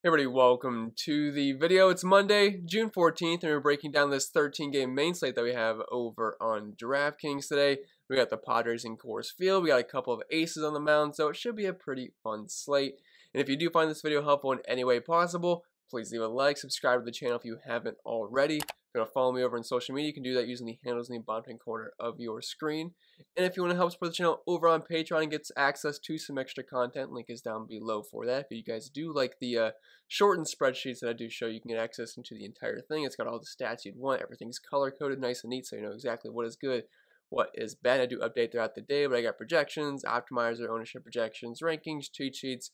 Hey everybody, welcome to the video. It's Monday, June 14th, and we're breaking down this 13-game main slate that we have over on DraftKings today. We got the Padres in Coors Field. We got a couple of aces on the mound, so it should be a pretty fun slate. And if you do find this video helpful in any way possible, please leave a like, subscribe to the channel if you haven't already. If you want to follow me over on social media, you can do that using the handles in the bottom right corner of your screen. And if you want to help support the channel over on Patreon and get access to some extra content, link is down below for that. If you guys do like the shortened spreadsheets that I do show, you can get access into the entire thing. It's got all the stats you'd want. Everything's color-coded nice and neat, so you know exactly what is good, what is bad. I do update throughout the day, but I got projections, optimizer, ownership projections, rankings, cheat sheets,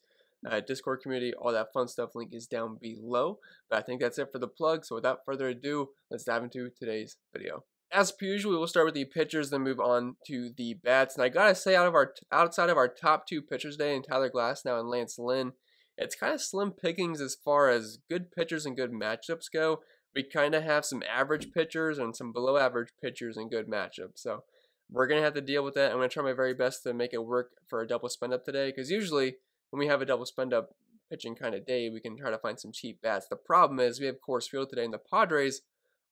Discord community, all that fun stuff. Link is down below. But I think that's it for the plug. So without further ado, let's dive into today's video. As per usual, we'll start with the pitchers, then move on to the bats. And I gotta say, outside of our top two pitchers today, in Tyler Glasnow and Lance Lynn, it's kind of slim pickings as far as good pitchers and good matchups go. We kind of have some average pitchers and some below average pitchers and good matchups. So we're gonna have to deal with that. I'm gonna try my very best to make it work for a double spend up today, because usually when we have a double spend up pitching kind of day, we can try to find some cheap bats. The problem is we have Coors Field today, and the Padres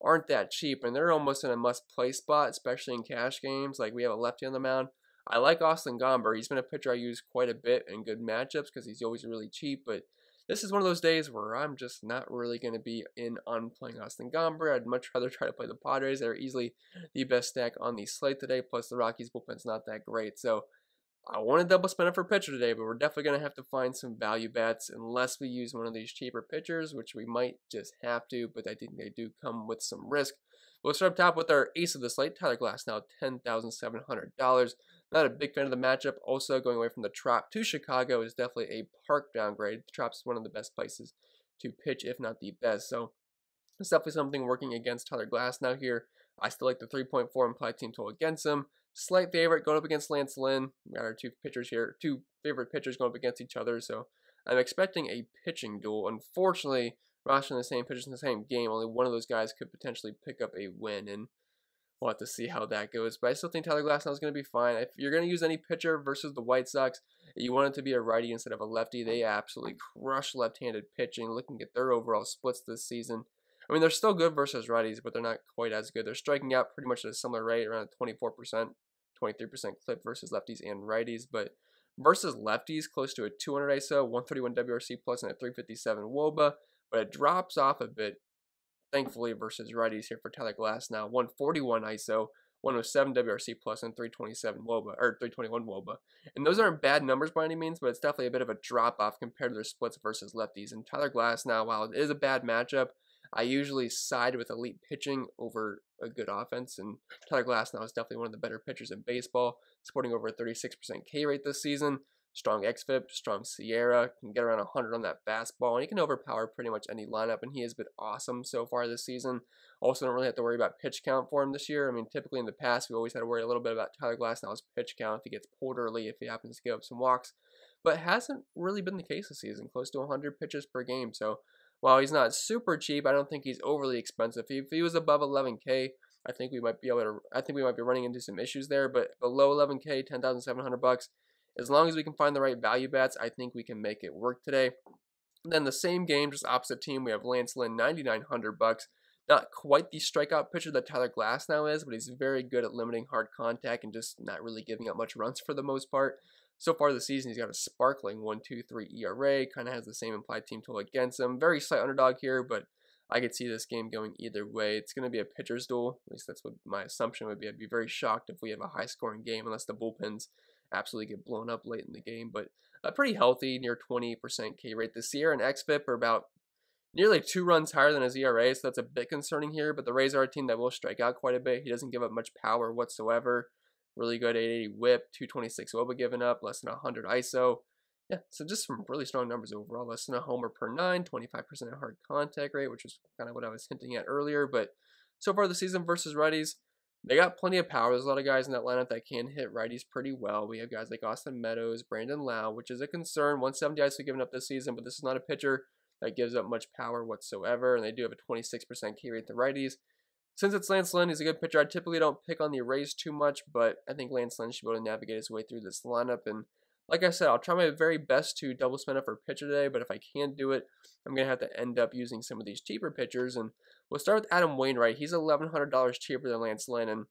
aren't that cheap, and they're almost in a must-play spot, especially in cash games. Like, we have a lefty on the mound. I like Austin Gomber. He's been a pitcher I use quite a bit in good matchups because he's always really cheap, but this is one of those days where I'm just not really going to be in on playing Austin Gomber. I'd much rather try to play the Padres. They're easily the best stack on the slate today, plus the Rockies bullpen's not that great, so I want to double spend it for pitcher today, but we're definitely going to have to find some value bats unless we use one of these cheaper pitchers, which we might just have to, but I think they do come with some risk. We'll start up top with our ace of the slate, Tyler Glasnow, $10,700. Not a big fan of the matchup. Also, going away from the Trop to Chicago is definitely a park downgrade. The Trop's one of the best places to pitch, if not the best. So it's definitely something working against Tyler Glasnow here. I still like the 3.4 implied team total against him. Slight favorite going up against Lance Lynn. We got our two pitchers here, two favorite pitchers going up against each other, so I'm expecting a pitching duel. Unfortunately, rostering the same pitchers in the same game, only one of those guys could potentially pick up a win, and we'll have to see how that goes. But I still think Tyler Glasnow is going to be fine. If you're going to use any pitcher versus the White Sox, you want it to be a righty instead of a lefty. They absolutely crush left-handed pitching. Looking at their overall splits this season, I mean, they're still good versus righties, but they're not quite as good. They're striking out pretty much at a similar rate, around 24%, 23% clip versus lefties and righties. But versus lefties, close to a 200 ISO, 131 WRC plus, and a 357 WOBA. But it drops off a bit, thankfully, versus righties here for Tyler Glasnow. 141 ISO, 107 WRC plus, and 327 WOBA, or 321 WOBA. And those aren't bad numbers by any means, but it's definitely a bit of a drop off compared to their splits versus lefties. And Tyler Glasnow, while it is a bad matchup, I usually side with elite pitching over a good offense, and Tyler Glasnow is definitely one of the better pitchers in baseball, sporting over a 36% K rate this season. Strong xFIP, strong Sierra, can get around 100 on that fastball, and he can overpower pretty much any lineup, and he has been awesome so far this season. Also, don't really have to worry about pitch count for him this year. I mean, typically in the past, we always had to worry a little bit about Tyler Glasnow's pitch count if he gets pulled early, if he happens to give up some walks, but it hasn't really been the case this season, close to 100 pitches per game, so while he's not super cheap, I don't think he's overly expensive. If he was above 11K, I think we might be running into some issues there. But below 11K, 10,700 bucks, as long as we can find the right value bats, I think we can make it work today. And then the same game, just opposite team, we have Lance Lynn, 9,900 bucks. Not quite the strikeout pitcher that Tyler Glasnow is, but he's very good at limiting hard contact and just not really giving up much runs for the most part. So far this season, he's got a sparkling 1.23 ERA, kind of has the same implied team total against him. Very slight underdog here, but I could see this game going either way. It's going to be a pitcher's duel. At least that's what my assumption would be. I'd be very shocked if we have a high-scoring game, unless the bullpens absolutely get blown up late in the game. But a pretty healthy, near 20% K rate. The Sierra and xFIP are about nearly 2 runs higher than his ERA, so that's a bit concerning here. But the Rays are a team that will strike out quite a bit. He doesn't give up much power whatsoever. Really good 880 whip, 226 WOBA given up, less than 100 ISO. Yeah, so just some really strong numbers overall. Less than a homer per 9, 25% hard contact rate, which is kind of what I was hinting at earlier. But so far the season versus righties, they got plenty of power. There's a lot of guys in that lineup that can hit righties pretty well. We have guys like Austin Meadows, Brandon Lau, which is a concern. 170 ISO given up this season, but this is not a pitcher that gives up much power whatsoever. And they do have a 26% K rate to righties. Since it's Lance Lynn, he's a good pitcher. I typically don't pick on the Rays too much, but I think Lance Lynn should be able to navigate his way through this lineup. And like I said, I'll try my very best to double spend up for pitcher today, but if I can't do it, I'm going to have to end up using some of these cheaper pitchers. And we'll start with Adam Wainwright. He's $1,100 cheaper than Lance Lynn, and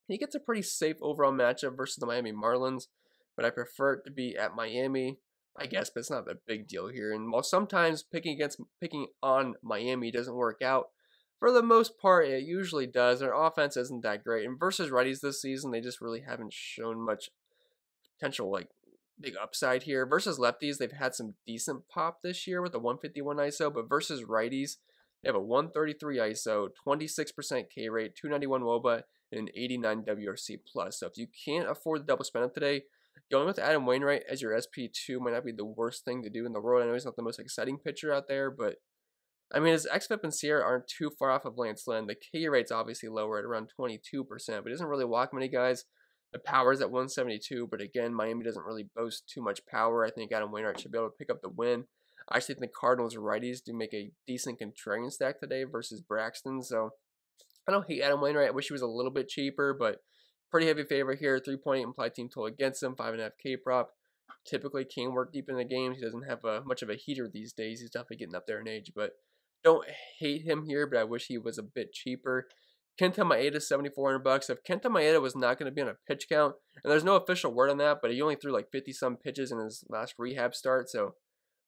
he gets a pretty safe overall matchup versus the Miami Marlins, but I prefer it to be at Miami, I guess, but it's not a big deal here. And while sometimes picking on Miami doesn't work out, for the most part, it usually does. Their offense isn't that great. And versus righties this season, they just really haven't shown much potential, like, big upside here. Versus lefties, they've had some decent pop this year with a 151 ISO, but versus righties, they have a 133 ISO, 26% K rate, 291 WOBA, and an 89 WRC plus. So if you can't afford the double spend up today, going with Adam Wainwright as your SP2 might not be the worst thing to do in the world. I know he's not the most exciting pitcher out there, but I mean, his xFIP and Sierra aren't too far off of Lance Lynn. The K rate's obviously lower at around 22%, but he doesn't really walk many guys. The power's at 172, but again, Miami doesn't really boast too much power. I think Adam Wainwright should be able to pick up the win. I actually think the Cardinals righties do make a decent contrarian stack today versus Braxton, so I don't hate Adam Wainwright. I wish he was a little bit cheaper, but pretty heavy favorite here. 3.8 implied team total against him, 5.5 K prop. Typically can work deep in the games. He doesn't have much of a heater these days. He's definitely getting up there in age, but don't hate him here, but I wish he was a bit cheaper. Kenta Maeda, $7,400. If Kenta Maeda was not going to be on a pitch count, and there's no official word on that, but he only threw like 50-some pitches in his last rehab start, so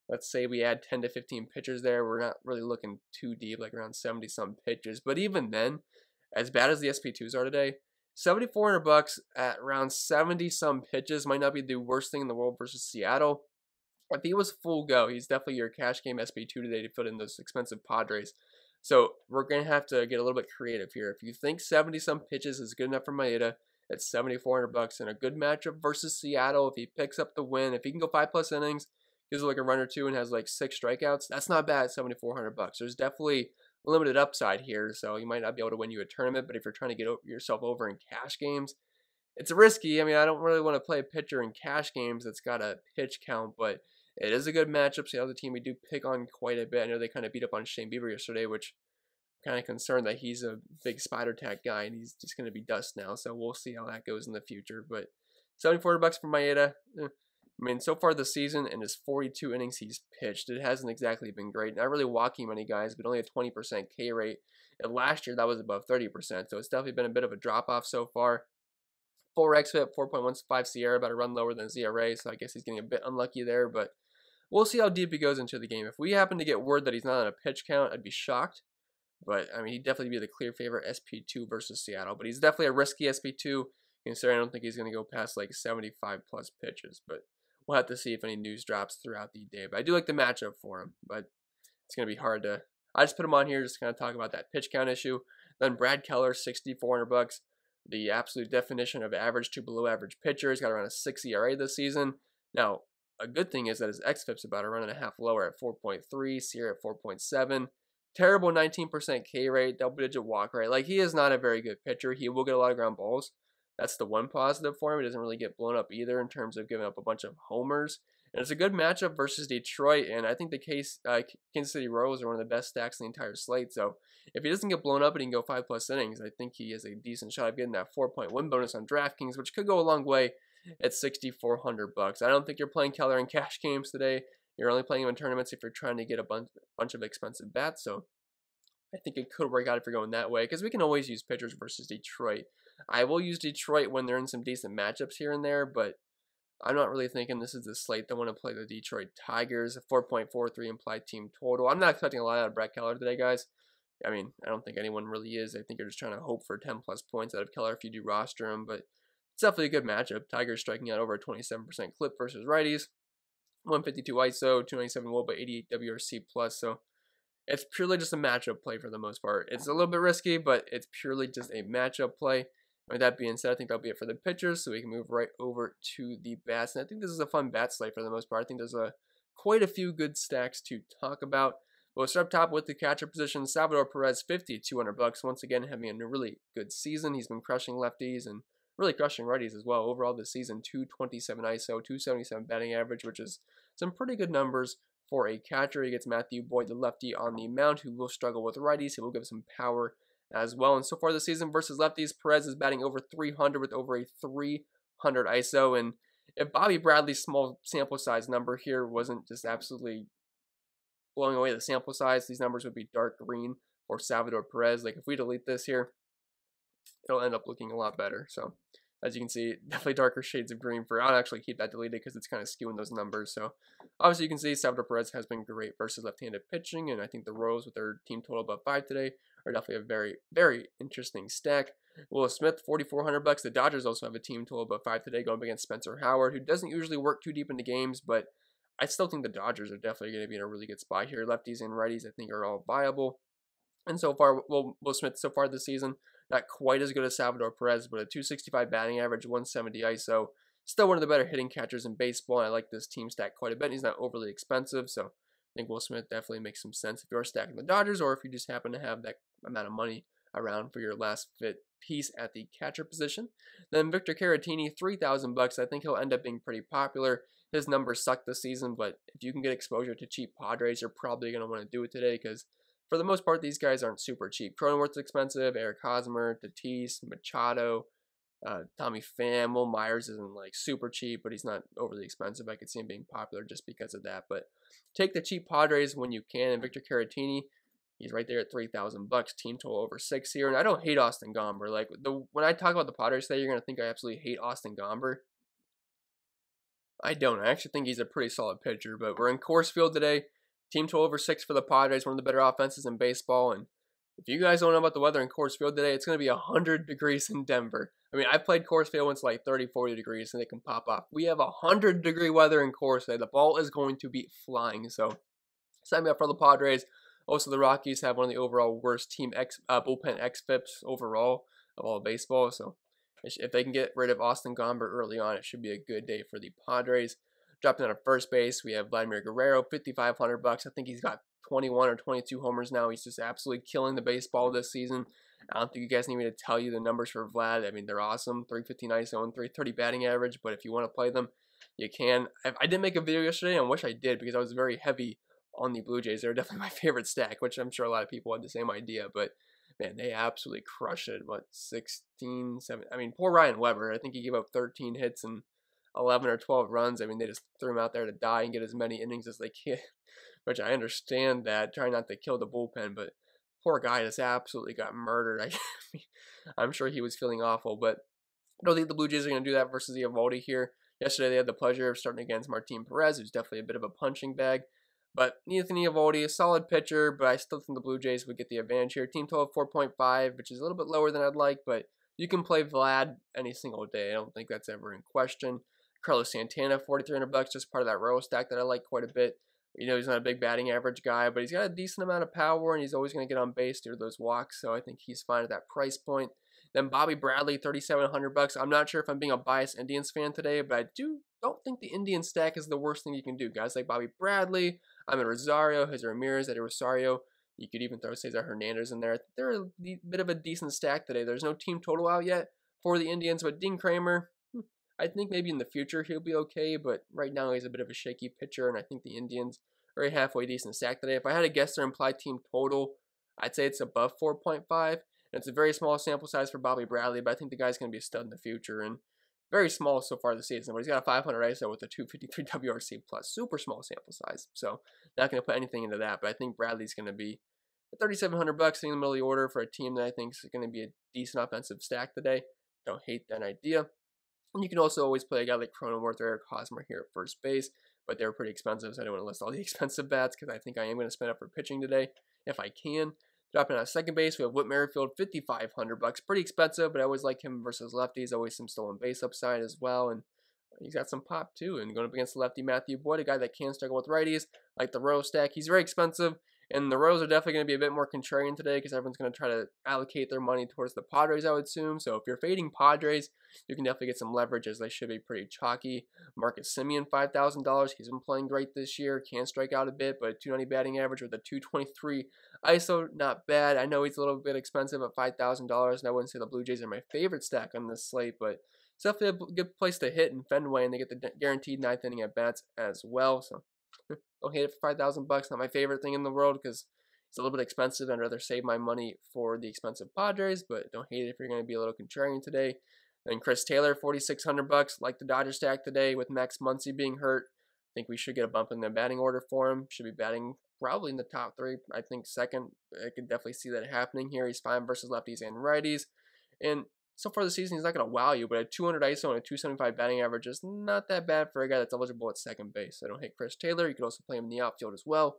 let's say we add 10 to 15 pitchers there. We're not really looking too deep, like around 70-some pitches. But even then, as bad as the SP2s are today, $7,400 at around 70-some pitches might not be the worst thing in the world versus Seattle. If he was full go, he's definitely your cash game SP2 today to put in those expensive Padres. So we're going to have to get a little bit creative here. If you think 70-some pitches is good enough for Maeda, it's $7,400 in a good matchup versus Seattle. If he picks up the win, if he can go 5+ innings, gives it like a run or two and has like 6 strikeouts, that's not bad at $7,400. There's definitely limited upside here, so you might not be able to win you a tournament, but if you're trying to get yourself over in cash games, it's risky. I mean, I don't really want to play a pitcher in cash games that's got a pitch count, but it is a good matchup. Seattle's a team we do pick on quite a bit. I know they kind of beat up on Shane Bieber yesterday, which I'm kind of concerned that he's a big spider tack guy and he's just going to be dust now, so we'll see how that goes in the future. But $7,400 for Maeda. I mean, so far this season, in his 42 innings he's pitched, it hasn't exactly been great. Not really walking many guys, but only a 20% K rate. And last year, that was above 30%, so it's definitely been a bit of a drop-off so far. 4 xFIP, 4.15 Sierra, about a run lower than ZRA, so I guess he's getting a bit unlucky there, but we'll see how deep he goes into the game. If we happen to get word that he's not on a pitch count, I'd be shocked. But, I mean, he'd definitely be the clear favorite SP2 versus Seattle. But he's definitely a risky SP2, considering I don't think he's going to go past, like, 75+ pitches. But we'll have to see if any news drops throughout the day. But I do like the matchup for him. But it's going to be hard to... I just put him on here just to kind of talk about that pitch count issue. Then Brad Keller, $6,400. The absolute definition of average to below average pitcher. He's got around a 6 ERA this season. Now, a good thing is that his xFIP's about a run and a half lower at 4.3, Sierra at 4.7. Terrible 19% K rate, double-digit walk rate. Like, he is not a very good pitcher. He will get a lot of ground balls. That's the one positive for him. He doesn't really get blown up either in terms of giving up a bunch of homers. And it's a good matchup versus Detroit, and I think the Kansas City Royals are one of the best stacks in the entire slate. So if he doesn't get blown up and he can go 5+ innings, I think he has a decent shot of getting that 4-point win bonus on DraftKings, which could go a long way at $6,400. I don't think you're playing Keller in cash games today. You're only playing him in tournaments if you're trying to get a bunch of expensive bats. So I think it could work out if you're going that way, because we can always use pitchers versus Detroit. I will use Detroit when they're in some decent matchups here and there, but I'm not really thinking this is the slate that want to play the Detroit Tigers. 4.43 implied team total. I'm not expecting a lot out of Brett Keller today, guys. I mean, I don't think anyone really is. I think you're just trying to hope for 10+ points out of Keller if you do roster him, but it's definitely a good matchup. Tigers striking out over a 27% clip versus righties. 152 ISO, 297 WOBA, 88 WRC plus. So it's purely just a matchup play for the most part. It's a little bit risky, but it's purely just a matchup play. With that being said, I think that'll be it for the pitchers, so we can move right over to the bats. And I think this is a fun bat slate for the most part. I think there's quite a few good stacks to talk about. We'll start up top with the catcher position. Salvador Perez, $5,200. Once again, having a really good season. He's been crushing lefties and really crushing righties as well. Overall this season, 227 ISO, 277 batting average, which is some pretty good numbers for a catcher. He gets Matthew Boyd, the lefty, on the mound, who will struggle with righties. He will give some power as well. And so far this season versus lefties, Perez is batting over 300 with over a 300 ISO. And if Bobby Bradley's small sample size number here wasn't just absolutely blowing away the sample size, these numbers would be dark green for Salvador Perez. Like if we delete this here, it'll end up looking a lot better. So as you can see, definitely darker shades of green for, I'll actually keep that deleted because it's kind of skewing those numbers. So obviously you can see Salvador Perez has been great versus left-handed pitching, and I think the Royals with their team total above 5 today are definitely a very, very interesting stack. Will Smith, $4,400. The Dodgers also have a team total above 5 today going up against Spencer Howard, who doesn't usually work too deep into games, but I still think the Dodgers are definitely going to be in a really good spot here. Lefties and righties I think are all viable. And so far, Will Smith so far this season, not quite as good as Salvador Perez, but a 265 batting average, 170 ISO. Still one of the better hitting catchers in baseball, and I like this team stack quite a bit. He's not overly expensive, so I think Will Smith definitely makes some sense if you're stacking the Dodgers, or if you just happen to have that amount of money around for your last fit piece at the catcher position. Then Victor Caratini, $3,000. I think he'll end up being pretty popular. His numbers suck this season, but if you can get exposure to cheap Padres, you're probably going to want to do it today because for the most part, these guys aren't super cheap. Cronenworth's expensive, Eric Hosmer, Tatis, Machado, Tommy Pham, Will Myers isn't like super cheap, but he's not overly expensive. I could see him being popular just because of that. But take the cheap Padres when you can. And Victor Caratini, he's right there at $3,000. Team total over 6 here. And I don't hate Austin Gomber. Like when I talk about the Padres today, you're gonna think I absolutely hate Austin Gomber. I don't. I actually think he's a pretty solid pitcher. But we're in Coors Field today. Team total over 6 for the Padres, one of the better offenses in baseball. And if you guys don't know about the weather in Coors Field today, it's going to be 100 degrees in Denver. I mean, I played Coors Field when it's like 30, 40 degrees and it can pop off. We have 100-degree weather in Coors today. The ball is going to be flying. So sign me up for the Padres. Also, the Rockies have one of the overall worst bullpen xFIPs overall of all of baseball. So if they can get rid of Austin Gomber early on, it should be a good day for the Padres. Dropping out of first base, we have Vladimir Guerrero, $5,500. I think he's got 21 or 22 homers now. He's just absolutely killing the baseball this season. I don't think you guys need me to tell you the numbers for Vlad. I mean, they're awesome. 315 ISO and 330 batting average, but if you want to play them, you can. I didn't make a video yesterday, and I wish I did because I was very heavy on the Blue Jays. They're definitely my favorite stack, which I'm sure a lot of people had the same idea, but man, they absolutely crushed it. What, 16, 7? I mean, poor Ryan Weber. I think he gave up 13 hits and 11 or 12 runs. I mean, they just threw him out there to die and get as many innings as they can, which I understand that, trying not to kill the bullpen, but poor guy just absolutely got murdered. I'm sure he was feeling awful, but I don't think the Blue Jays are going to do that versus Eovaldi here. Yesterday, they had the pleasure of starting against Martin Perez, who's definitely a bit of a punching bag, but Nathan Eovaldi, a solid pitcher, but I still think the Blue Jays would get the advantage here. Team total of 4.5, which is a little bit lower than I'd like, but you can play Vlad any single day. I don't think that's ever in question. Carlos Santana, $4,300, just part of that row stack that I like quite a bit. You know, he's not a big batting average guy, but he's got a decent amount of power, and he's always going to get on base due to those walks, so I think he's fine at that price point. Then Bobby Bradley, $3,700. I'm not sure if I'm being a biased Indians fan today, but I don't think the Indian stack is the worst thing you can do. Guys like Bobby Bradley, Amed Rosario, Jose Ramirez, Eddie Rosario. You could even throw Cesar Hernandez in there. They're a bit of a decent stack today. There's no team total out yet for the Indians, but Dean Kramer, I think maybe in the future he'll be okay, but right now he's a bit of a shaky pitcher, and I think the Indians are a halfway decent stack today. If I had to guess their implied team total, I'd say it's above 4.5, and it's a very small sample size for Bobby Bradley, but I think the guy's going to be a stud in the future, and very small so far this season, but he's got a 500 ISO with a 253 WRC+, super small sample size, so not going to put anything into that, but I think Bradley's going to be $3,700 in the middle of the order for a team that I think is going to be a decent offensive stack today. Don't hate that idea. And you can also always play a guy like Cronenworth or Eric Hosmer here at first base, but they're pretty expensive, so I don't want to list all the expensive bats because I think I am going to spend up for pitching today if I can. Dropping out of second base, we have Whit Merrifield, $5,500. Pretty expensive, but I always like him versus lefties. Always some stolen base upside as well, and he's got some pop too. And going up against the lefty Matthew Boyd, a guy that can struggle with righties, like the row stack. He's very expensive. And the Rows are definitely going to be a bit more contrarian today because everyone's going to try to allocate their money towards the Padres, I would assume. So if you're fading Padres, you can definitely get some leverage as they should be pretty chalky. Marcus Semien, $5,000. He's been playing great this year. Can strike out a bit, but 290 batting average with a 223 ISO, not bad. I know he's a little bit expensive at $5,000, and I wouldn't say the Blue Jays are my favorite stack on this slate, but it's definitely a good place to hit in Fenway, and they get the guaranteed ninth inning at bats as well. So don't hate it for $5,000. Not my favorite thing in the world because it's a little bit expensive. I'd rather save my money for the expensive Padres, but don't hate it if you're going to be a little contrarian today. And Chris Taylor, 4,600 bucks. Like the Dodgers stack today with Max Muncy being hurt. I think we should get a bump in the batting order for him. Should be batting probably in the top 3. I think second. I could definitely see that happening here. He's fine versus lefties and righties. And so far this season, he's not going to wow you, but a 200 ISO and a 275 batting average is not that bad for a guy that's eligible at second base. I don't hate Chris Taylor. You could also play him in the outfield as well.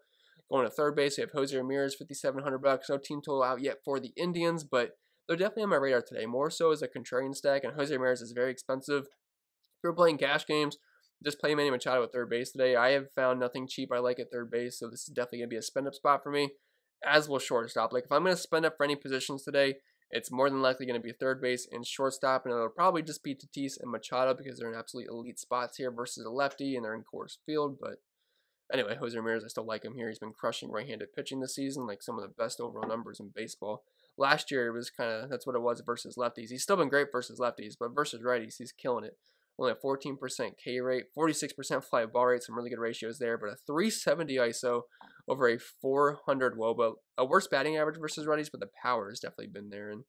Going to third base, we have Jose Ramirez, 5,700 bucks. No team total out yet for the Indians, but they're definitely on my radar today. More so as a contrarian stack, and Jose Ramirez is very expensive. If you're playing cash games, just play Manny Machado at third base today. I have found nothing cheap I like at third base, so this is definitely going to be a spend-up spot for me, as will shortstop. Like, if I'm going to spend up for any positions today, it's more than likely going to be third base and shortstop, and it'll probably just be Tatis and Machado because they're in absolutely elite spots here versus a lefty, and they're in Coors Field, but anyway, Jose Ramirez, I still like him here. He's been crushing right-handed pitching this season, like some of the best overall numbers in baseball. Last year, it was kind of, that's what it was versus lefties. He's still been great versus lefties, but versus righties, he's killing it. Only a 14% K rate, 46% fly ball rate, some really good ratios there, but a 370 ISO over a 400 WOBA. A worse batting average versus righties, but the power has definitely been there, and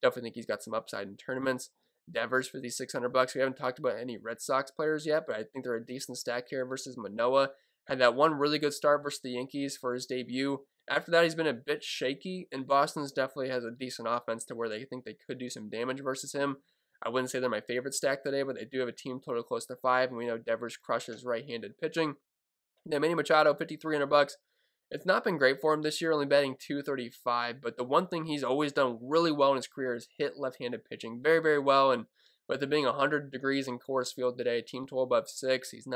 definitely think he's got some upside in tournaments. Devers, 5,600 bucks. We haven't talked about any Red Sox players yet, but I think they're a decent stack here versus Manoah. Had that one really good start versus the Yankees for his debut. After that, he's been a bit shaky, and Boston's definitely has a decent offense to where they think they could do some damage versus him. I wouldn't say they're my favorite stack today, but they do have a team total close to 5, and we know Devers crushes right-handed pitching. Then Manny Machado, 5,300 bucks. It's not been great for him this year, only batting 235, but the one thing he's always done really well in his career is hit left-handed pitching very, very well, and with it being 100 degrees in Coors Field today, team total above 6, he's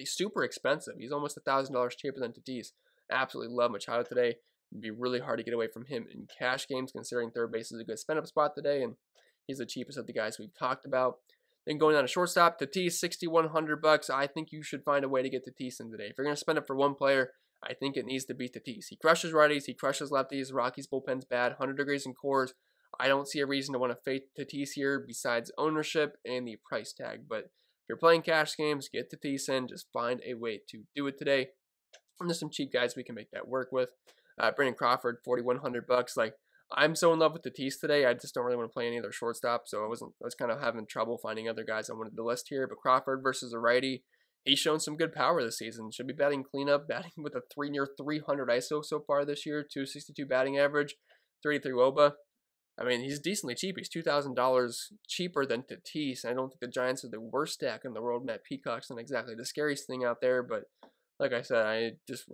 super expensive. He's almost $1,000 cheaper than Tatis. Absolutely love Machado today. It'd be really hard to get away from him in cash games, considering third base is a good spend-up spot today, and he's the cheapest of the guys we've talked about. Then going down to shortstop, Tatis, 6,100 bucks. I think you should find a way to get Tatis in today. If you're going to spend it for one player, I think it needs to be Tatis. He crushes righties, he crushes lefties. Rockies bullpen's bad, 100 degrees in Coors. I don't see a reason to want to fade Tatis here besides ownership and the price tag. But if you're playing cash games, get Tatis in. Just find a way to do it today. And there's some cheap guys we can make that work with. Brandon Crawford, 4,100 bucks. Like, I'm so in love with Tatis today. I just don't really want to play any other shortstop. So I was kind of having trouble finding other guys I wanted to list here. But Crawford versus a righty, he's shown some good power this season. Should be batting cleanup, batting with a near 300 ISO so far this year, 262 batting average, 33 WOBA. I mean, he's decently cheap. He's $2,000 cheaper than Tatis. I don't think the Giants are the worst stack in the world. Matt Peacock's not exactly the scariest thing out there, but like I said, I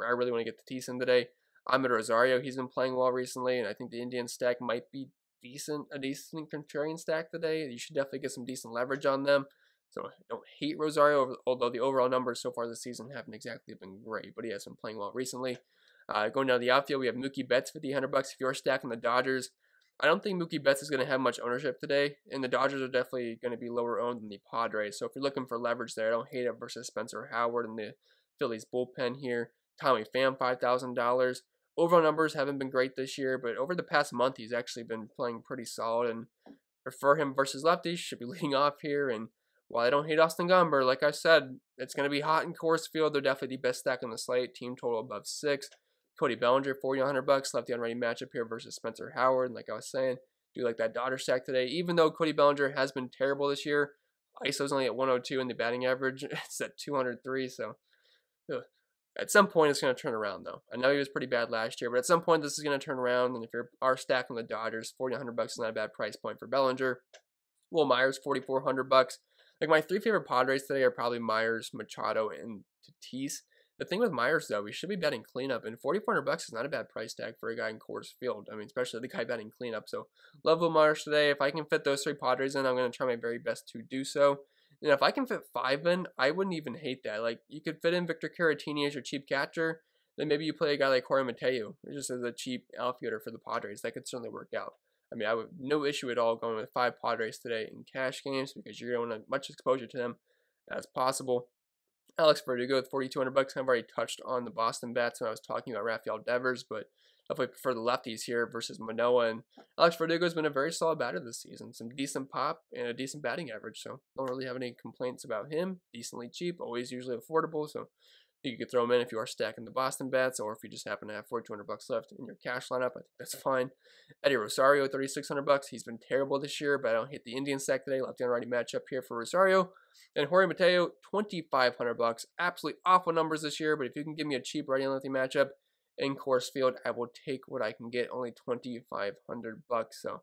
really want to get Tatis in today. Ahmed Rosario, he's been playing well recently, and I think the Indian stack might be a decent contrarian stack today. You should definitely get some decent leverage on them. So I don't hate Rosario, although the overall numbers so far this season haven't exactly been great, but he has been playing well recently. Going down to the outfield, we have Mookie Betts, 5,100 bucks. If you're stacking the Dodgers, I don't think Mookie Betts is going to have much ownership today, and the Dodgers are definitely going to be lower owned than the Padres. So if you're looking for leverage there, I don't hate it versus Spencer Howard and the Phillies bullpen here. Tommy Pham, $5,000. Overall numbers haven't been great this year, but over the past month, he's actually been playing pretty solid, and prefer him versus lefties. Should be leading off here, and while I don't hate Austin Gomber, like I said, it's going to be hot in Coors Field. They're definitely the best stack on the slate. Team total above 6. Cody Bellinger, 4,100 bucks. Lefty on righty matchup here versus Spencer Howard. And like I was saying, do like that Dodger stack today. Even though Cody Bellinger has been terrible this year, ISO's only at 102 and the batting average it's at 203. So at some point it's going to turn around though. I know he was pretty bad last year, but at some point this is going to turn around. And if you are stacking the Dodgers, 4,100 bucks is not a bad price point for Bellinger. Will Myers, 4,400 bucks. Like, my 3 favorite Padres today are probably Myers, Machado, and Tatis. The thing with Myers, though, we should be betting cleanup, and 4,400 bucks is not a bad price tag for a guy in Coors Field. I mean, especially the guy betting cleanup. So, love Will Myers today. If I can fit those 3 Padres in, I'm going to try my very best to do so. And if I can fit 5 in, I wouldn't even hate that. Like, you could fit in Victor Caratini as your cheap catcher, then maybe you play a guy like Jorge Mateo, just as a cheap outfielder for the Padres. That could certainly work out. I mean, I would no issue at all going with 5 Padres today in cash games because you're going to want as much exposure to them as possible. Alex Verdugo with 4,200 bucks. I've already touched on the Boston bats when I was talking about Rafael Devers, but definitely prefer the lefties here versus Manoah. And Alex Verdugo has been a very solid batter this season. Some decent pop and a decent batting average, so don't really have any complaints about him. Decently cheap, always usually affordable, so You could throw him in if you are stacking the Boston bets, or if you just happen to have $4,200 left in your cash lineup. I think that's fine. Eddie Rosario, $3,600. He's been terrible this year, but I don't hit the Indian stack today. Lefty on righty matchup here for Rosario. And Jorge Mateo, $2,500. Absolutely awful numbers this year, but if you can give me a cheap righty and lefty matchup in Coors Field, I will take what I can get. Only $2,500. So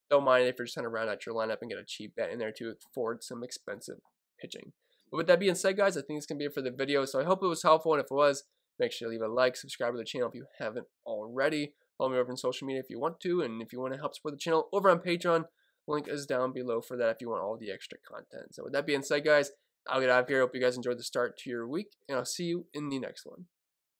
don't mind if you're just trying to round out your lineup and get a cheap bet in there to afford some expensive pitching. But with that being said, guys, I think it's going to be it for the video. So I hope it was helpful, and if it was, make sure to leave a like, subscribe to the channel if you haven't already. Follow me over on social media if you want to, and if you want to help support the channel over on Patreon, link is down below for that if you want all the extra content. So with that being said, guys, I'll get out of here. Hope you guys enjoyed the start to your week, and I'll see you in the next one.